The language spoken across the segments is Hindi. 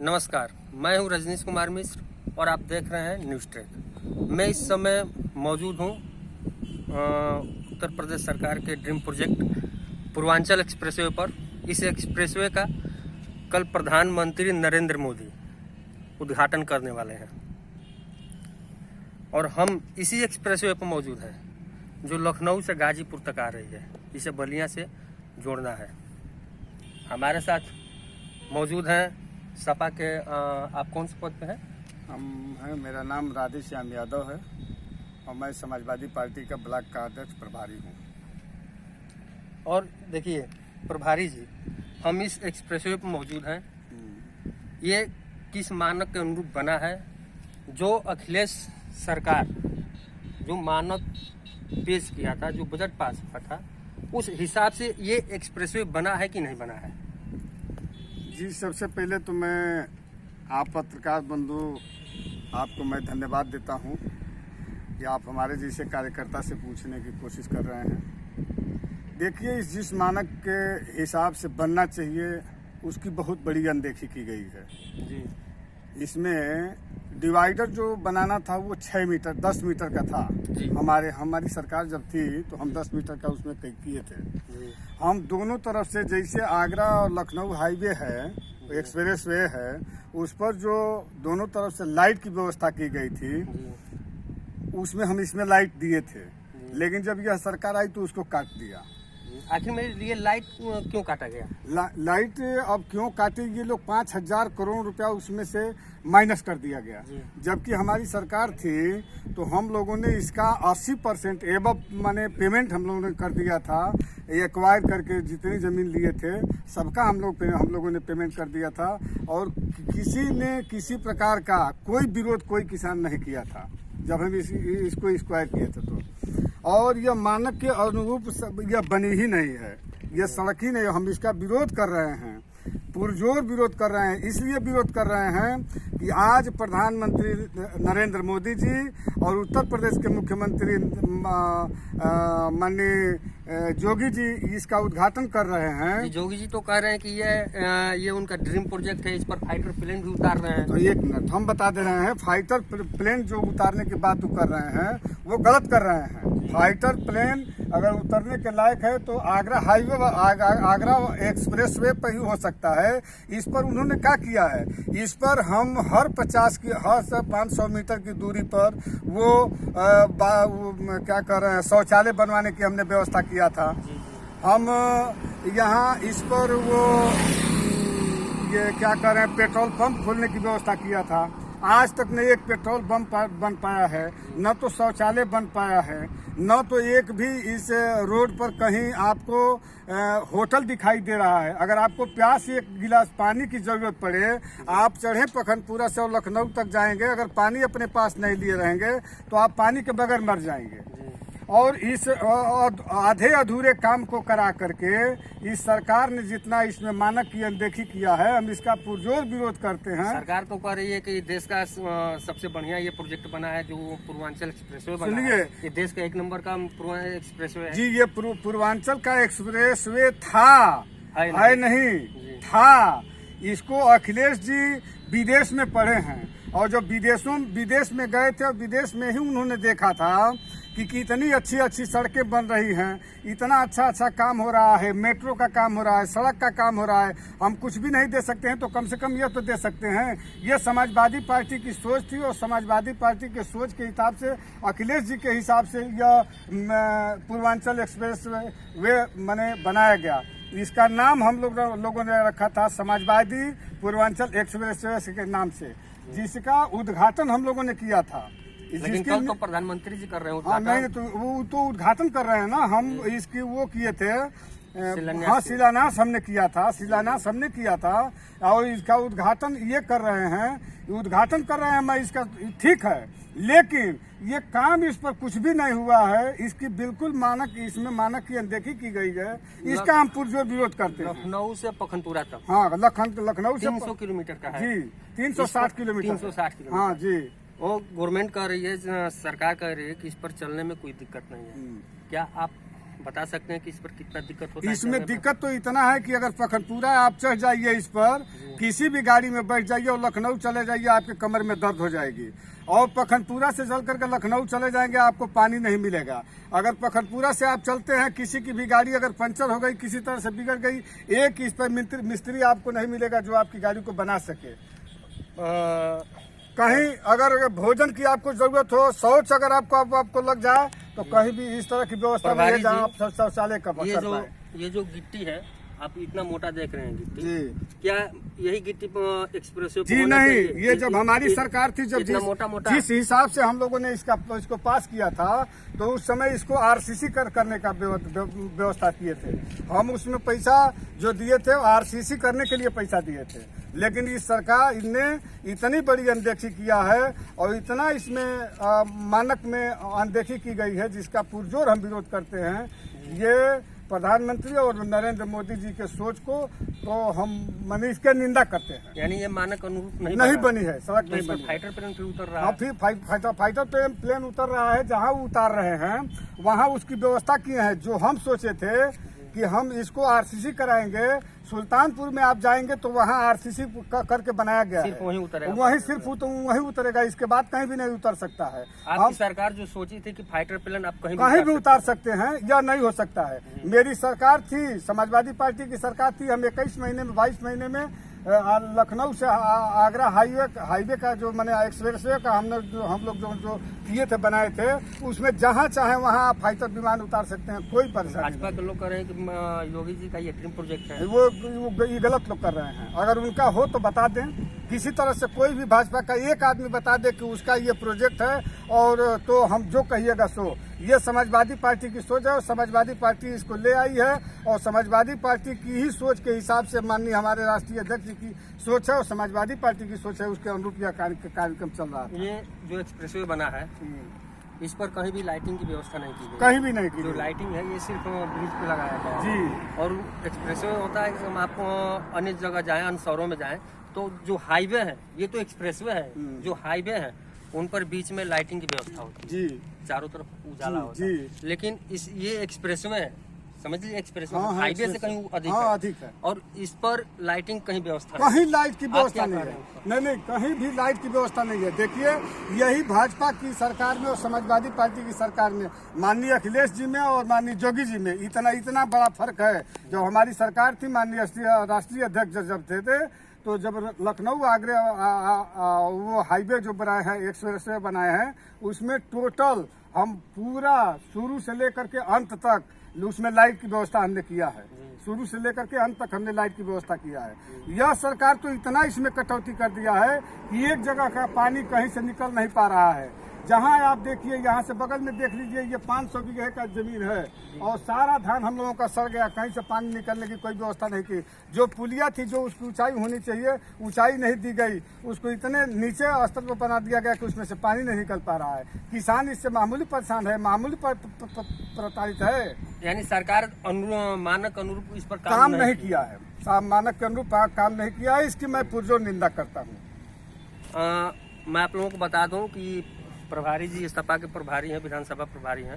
नमस्कार, मैं हूं रजनीश कुमार मिश्र और आप देख रहे हैं न्यूज़ ट्रैक। मैं इस समय मौजूद हूं उत्तर प्रदेश सरकार के ड्रीम प्रोजेक्ट पूर्वांचल एक्सप्रेसवे पर। इस एक्सप्रेसवे का कल प्रधानमंत्री नरेंद्र मोदी उद्घाटन करने वाले हैं और हम इसी एक्सप्रेसवे पर मौजूद हैं जो लखनऊ से गाजीपुर तक आ रही है। इसे बलिया से जोड़ना है। हमारे साथ मौजूद हैं सपा के आप कौन से पद पे हैं? हम हैं, मेरा नाम राधेश्याम यादव है और मैं समाजवादी पार्टी का ब्लॉक का अध्यक्ष प्रभारी हूँ। और देखिए प्रभारी जी, हम इस एक्सप्रेसवे पर मौजूद हैं। ये किस मानक के अनुरूप बना है? जो अखिलेश सरकार जो मानक पेश किया था, जो बजट पास हुआ था, उस हिसाब से ये एक्सप्रेसवे बना है कि नहीं बना है? जी, सबसे पहले तो मैं आप पत्रकार बंधु आपको मैं धन्यवाद देता हूँ कि आप हमारे जैसे कार्यकर्ता से पूछने की कोशिश कर रहे हैं। देखिए, इस जिस मानक के हिसाब से बनना चाहिए उसकी बहुत बड़ी अनदेखी की गई है जी। इसमें डिवाइडर जो बनाना था वो 6 मीटर 10 मीटर का था। हमारी सरकार जब थी तो हम 10 मीटर का उसमें किए थे। हम दोनों तरफ से, जैसे आगरा और लखनऊ हाईवे है, एक्सप्रेस वे है, उस पर जो दोनों तरफ से लाइट की व्यवस्था की गई थी उसमें हम इसमें लाइट दिए थे, लेकिन जब यह सरकार आई तो उसको काट दिया। आखिर में ये लाइट क्यों काटा गया? लाइट अब क्यों काटी? ये लोग 5,000 करोड़ रुपया उसमें से माइनस कर दिया गया। जबकि हमारी सरकार थी तो हम लोगों ने इसका 80% एबव माने पेमेंट हम लोगों ने कर दिया था। एक्वायर करके जितनी जमीन लिए थे सबका हम लोगों ने पेमेंट कर दिया था और किसी ने किसी प्रकार का कोई विरोध कोई किसान नहीं किया था जब हम इसको एक्वायर किए थे तो। और यह मानक के अनुरूप यह बनी ही नहीं है, यह सड़क ही नहीं है। हम इसका विरोध कर रहे हैं, पुरजोर विरोध कर रहे हैं। इसलिए विरोध कर रहे हैं कि आज प्रधानमंत्री नरेंद्र मोदी जी और उत्तर प्रदेश के मुख्यमंत्री माननीय जोगी जी इसका उद्घाटन कर रहे हैं। जोगी जी तो कह रहे हैं कि ये उनका ड्रीम प्रोजेक्ट है, इस पर फाइटर प्लेन भी उतार रहे हैं। तो एक मिनट, हम बता दे रहे हैं, फाइटर प्लेन जो उतारने की बात कर रहे हैं वो गलत कर रहे हैं। फाइटर प्लेन अगर उतरने के लायक है तो Agra highway Agra express way पर ही हो सकता है। इस पर उन्होंने क्या किया है? इस पर हम हर 500 मीटर की दूरी पर वो क्या कर रहे हैं, शौचालय बनवाने की हमने व्यवस्था किया था। हम यहाँ इस पर वो ये क्या कर रहे हैं, पेट्रोल पंप खोलने की व्यवस्था किया था। आज तक न एक पेट्रोल पंप बन पाया है, न तो शौचालय बन पाया है, न तो एक भी इस रोड पर कहीं आपको होटल दिखाई दे रहा है। अगर आपको प्यास एक गिलास पानी की जरूरत पड़े, आप चढ़े पखनपुरा से और लखनऊ तक जाएंगे, अगर पानी अपने पास नहीं लिए रहेंगे तो आप पानी के बगैर मर जाएंगे। और इस आधे अधूरे काम को करा करके इस सरकार ने जितना इसमें मानक की अनदेखी किया है, हम इसका पुरजोर विरोध करते हैं। सरकार तो कह रही है कि देश का सबसे बढ़िया ये प्रोजेक्ट बना है जो पूर्वांचल एक्सप्रेसवे बना है। सुनिए, ये देश का 1 नंबर का एक्सप्रेसवे है। जी, ये पूर्वांचल का एक्सप्रेसवे था, है नहीं था। इसको अखिलेश जी विदेश में पढ़े हैं और जब विदेश में गए थे और विदेश में ही उन्होंने देखा था कि कितनी अच्छी सड़कें बन रही हैं, इतना अच्छा काम हो रहा है, मेट्रो का काम हो रहा है, सड़क का काम हो रहा है। हम कुछ भी नहीं दे सकते हैं तो कम से कम ये तो दे सकते हैं। ये समाजवादी पार्टी की सोच थी और समाजवादी पार्टी के सोच के हिसाब से, अखिलेश जी के हिसाब से यह पूर्वांचल एक्सप्रेस वे बनाया गया। इसका नाम हम लोगों ने रखा था समाजवादी पूर्वांचल एक्सप्रेस के नाम से, जिसका उद्घाटन हम लोगों ने किया था। लेकिन कल तो प्रधानमंत्री जी कर रहे हैं उद्घाटन। नहीं, तो वो तो उद्घाटन कर रहे हैं ना। हम इसकी वो किए थे, हाँ, शिलान्यास हमने किया था और इसका उद्घाटन ये कर रहे हैं, उद्घाटन कर रहे हैं। मैं इसका ठीक है, लेकिन ये काम इस पर कुछ भी नहीं हुआ है। इसकी बिल्कुल इसमें मानक की अनदेखी की गई है। इसका हम पुरजोर विरोध करते हैं। लखनऊ से पखनपुरा तक, हाँ, लखनऊ से 300 किलोमीटर का है जी, 360 किलोमीटर। 360 किलोमीटर, हाँ जी। वो गवर्नमेंट कह रही है, सरकार कह रही है कि इस पर चलने में कोई दिक्कत नहीं है। क्या आप बता सकते हैं कि इस पर कितना दिक्कत होता है? इसमें दिक्कत तो इतना है कि अगर पखनपुरा आप चढ़ जाइए इस पर, किसी भी गाड़ी में बैठ जाइए और लखनऊ चले जाइए, आपके कमर में दर्द हो जाएगी। और पखनपुरा से चल करके लखनऊ चले जाएंगे, आपको पानी नहीं मिलेगा। अगर पखनपुरा से आप चलते हैं, किसी की भी गाड़ी अगर पंचर हो गई, किसी तरह से बिगड़ गई, एक इस पर मिस्त्री आपको नहीं मिलेगा जो आपकी गाड़ी को बना सके। कहीं अगर भोजन की आपको जरूरत हो, शौच अगर आपको लग जाए, तो कहीं भी इस तरह की व्यवस्था नहीं है जहाँ आप शौचालय कर पाए। ये जो गिट्टी है, आप इतना मोटा देख रहे हैं गिट्टी, जी क्या यही गिट्टी एक्सप्रेसवे जी नहीं, ये जब हमारी सरकार थी, जब जिस हिसाब से हम लोगों ने इसको पास किया था, तो उस समय इसको आरसीसी करने का व्यवस्था किए थे। हम उसमें पैसा जो दिए थे आरसीसी करने के लिए पैसा दिए थे, लेकिन इस सरकार ने इतनी बड़ी अनदेखी किया है और इतना इसमें मानक में अनदेखी की गई है, जिसका पुरजोर हम विरोध करते हैं। ये प्रधानमंत्री और नरेंद्र मोदी जी के सोच को तो हम इसके निंदा करते हैं। यानी ये मानक अनुरूप नहीं बनी है, सड़क नहीं बनी। फाइटर प्लेन फिर उतर रहा है, फिर फाइटर प्लेन उतर रहा है। जहां उतार रहे हैं वहां उसकी व्यवस्था किए हैं। जो हम सोचे थे कि हम इसको आरसीसी कराएंगे, सुल्तानपुर में आप जाएंगे तो वहाँ आरसीसी करके बनाया गया है, वहीं उतरेगा, वहीं उतरेगा, इसके बाद कहीं भी नहीं उतर सकता है। आपकी सरकार जो सोची थी कि फाइटर प्लेन आप कहीं भी उतार सकते हैं, यह नहीं हो सकता है। मेरी सरकार थी, समाजवादी पार्टी की सरकार थी, हम 22 महीने में लखनऊ से आगरा हाईवे का जो मैंने एक्सप्रेसवे का हम लोग जो किए थे, बनाए थे, उसमें जहाँ चाहे वहाँ फाइटर विमान उतार सकते हैं, कोई परेशानी। भाजपा के लोग कह रहे हैं कि योगी जी का ये ड्रीम प्रोजेक्ट है, वो ये गलत लोग कर रहे हैं। अगर उनका हो तो बता दें, किसी तरह से कोई भी भाजपा का एक आदमी बता दे कि उसका ये प्रोजेक्ट है, और तो हम जो कहिएगा सो। ये समाजवादी पार्टी की सोच है और समाजवादी पार्टी इसको ले आई है, और समाजवादी पार्टी की ही सोच के हिसाब से माननीय हमारे राष्ट्रीय अध्यक्ष जी की सोच है और समाजवादी पार्टी की सोच है, उसके अनुरूप यह कार्यक्रम चल रहा है। ये जो एक्सप्रेसवे बना है, इस पर कहीं भी लाइटिंग की व्यवस्था नहीं की गई, कहीं भी नहीं की। जो लाइटिंग है ये सिर्फ ब्रिज पे लगाया गया है जी। और एक्सप्रेसवे होता है कि हम आपको अन्य जगह जाएं, अन्य शहरों में जाएं, तो जो हाईवे है, ये तो एक्सप्रेसवे है, जो हाईवे है उन पर बीच में लाइटिंग की व्यवस्था होती है जी, चारों तरफ उजाला होता है। लेकिन ये एक्सप्रेसवे है, समझ लीजिए एक्सप्रेसवे हाईवे से कहीं अधिक है, और इस पर लाइटिंग कहीं व्यवस्था कहीं लाइट की व्यवस्था नहीं है। नहीं, कहीं भी लाइट की व्यवस्था नहीं है। देखिए, यही भाजपा की सरकार में और समाजवादी पार्टी की सरकार में, माननीय अखिलेश जी में और माननीय योगी जी में इतना बड़ा फर्क है। जब हमारी सरकार थी, माननीय राष्ट्रीय अध्यक्ष जब थे, तो जब लखनऊ आगरा वो हाईवे जो बनाए हैं, एक्सप्रेसवे बनाए हैं, उसमें टोटल हम पूरा शुरू से लेकर के अंत तक उसमें लाइट की व्यवस्था हमने किया है। शुरू से लेकर के अंत तक हमने लाइट की व्यवस्था किया है। यह सरकार तो इतना इसमें कटौती कर दिया है कि एक जगह का पानी कहीं से निकल नहीं पा रहा है। जहाँ आप देखिए, यहाँ से बगल में देख लीजिए, ये 500 बीघे का जमीन है और सारा धान हम लोगों का सड़ गया, कहीं से पानी निकलने की कोई व्यवस्था नहीं की। जो पुलिया थी, जो उसकी ऊंचाई होनी चाहिए, ऊंचाई नहीं दी गई, उसको इतने नीचे स्तर पर बना दिया गया कि उसमें से पानी नहीं निकल पा रहा है। किसान इससे मामूली परेशान है, मामूली प्रताड़ित है। यानी सरकार मानक अनुरूप इस पर काम नहीं किया है, मानक के अनुरूप काम नहीं किया है। इसकी मैं पुरजोर निंदा करता हूँ। मैं आप लोगों को बता दूं कि प्रभारी जी सपा के प्रभारी हैं, विधानसभा प्रभारी हैं,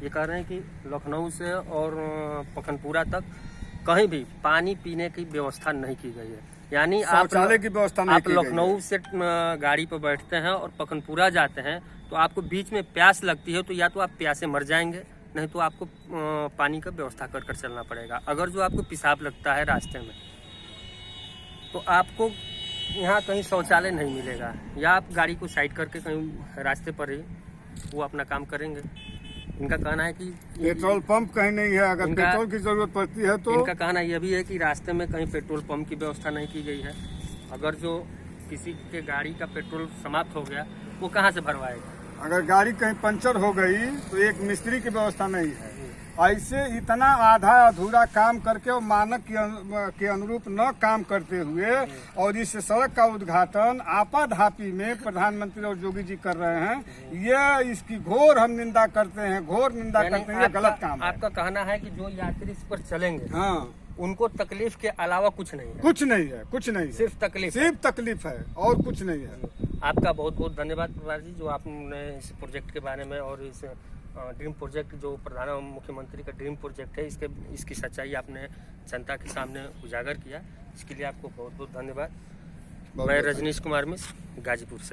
ये कह रहे हैं कि लखनऊ से और पखनपुरा तक कहीं भी पानी पीने की व्यवस्था नहीं की गई है। यानी शौचालय की व्यवस्था नहीं की गई है। आप लखनऊ से गाड़ी पर बैठते हैं और पखनपुरा जाते हैं, तो आपको बीच में प्यास लगती है, तो या तो आप प्यासे मर जाएंगे, नहीं तो आपको पानी का व्यवस्था कर चलना पड़ेगा। अगर जो आपको पेशाब लगता है रास्ते में, तो आपको यहाँ कहीं शौचालय नहीं मिलेगा, या आप गाड़ी को साइड करके कहीं रास्ते पर ही वो अपना काम करेंगे। इनका कहना है कि पेट्रोल पंप कहीं नहीं है, अगर पेट्रोल की जरूरत पड़ती है तो। इनका कहना यह भी है कि रास्ते में कहीं पेट्रोल पंप की व्यवस्था नहीं की गई है। अगर जो किसी के गाड़ी का पेट्रोल समाप्त हो गया, वो कहाँ से भरवाएगा? अगर गाड़ी कहीं पंचर हो गई तो एक मिस्त्री की व्यवस्था नहीं है। ऐसे इतना आधा अधूरा काम करके और मानक के अनुरूप न काम करते हुए और इस सड़क का उद्घाटन आपाधापी में प्रधानमंत्री और योगी जी कर रहे हैं, ये इसकी घोर हम निंदा करते हैं, घोर निंदा करते हैं। ये गलत काम है। आपका कहना है कि जो यात्री इस पर चलेंगे, हाँ, उनको तकलीफ के अलावा कुछ नहीं है? कुछ नहीं है, कुछ नहीं है, सिर्फ तकलीफ है और कुछ नहीं है। आपका बहुत बहुत धन्यवाद प्रभारी जी, जो आपने इस प्रोजेक्ट के बारे में और इस ड्रीम प्रोजेक्ट जो प्रधान मुख्यमंत्री का ड्रीम प्रोजेक्ट है, इसकी सच्चाई आपने जनता के सामने उजागर किया, इसके लिए आपको बहुत बहुत धन्यवाद। मैं रजनीश कुमार मिश्र, गाजीपुर से।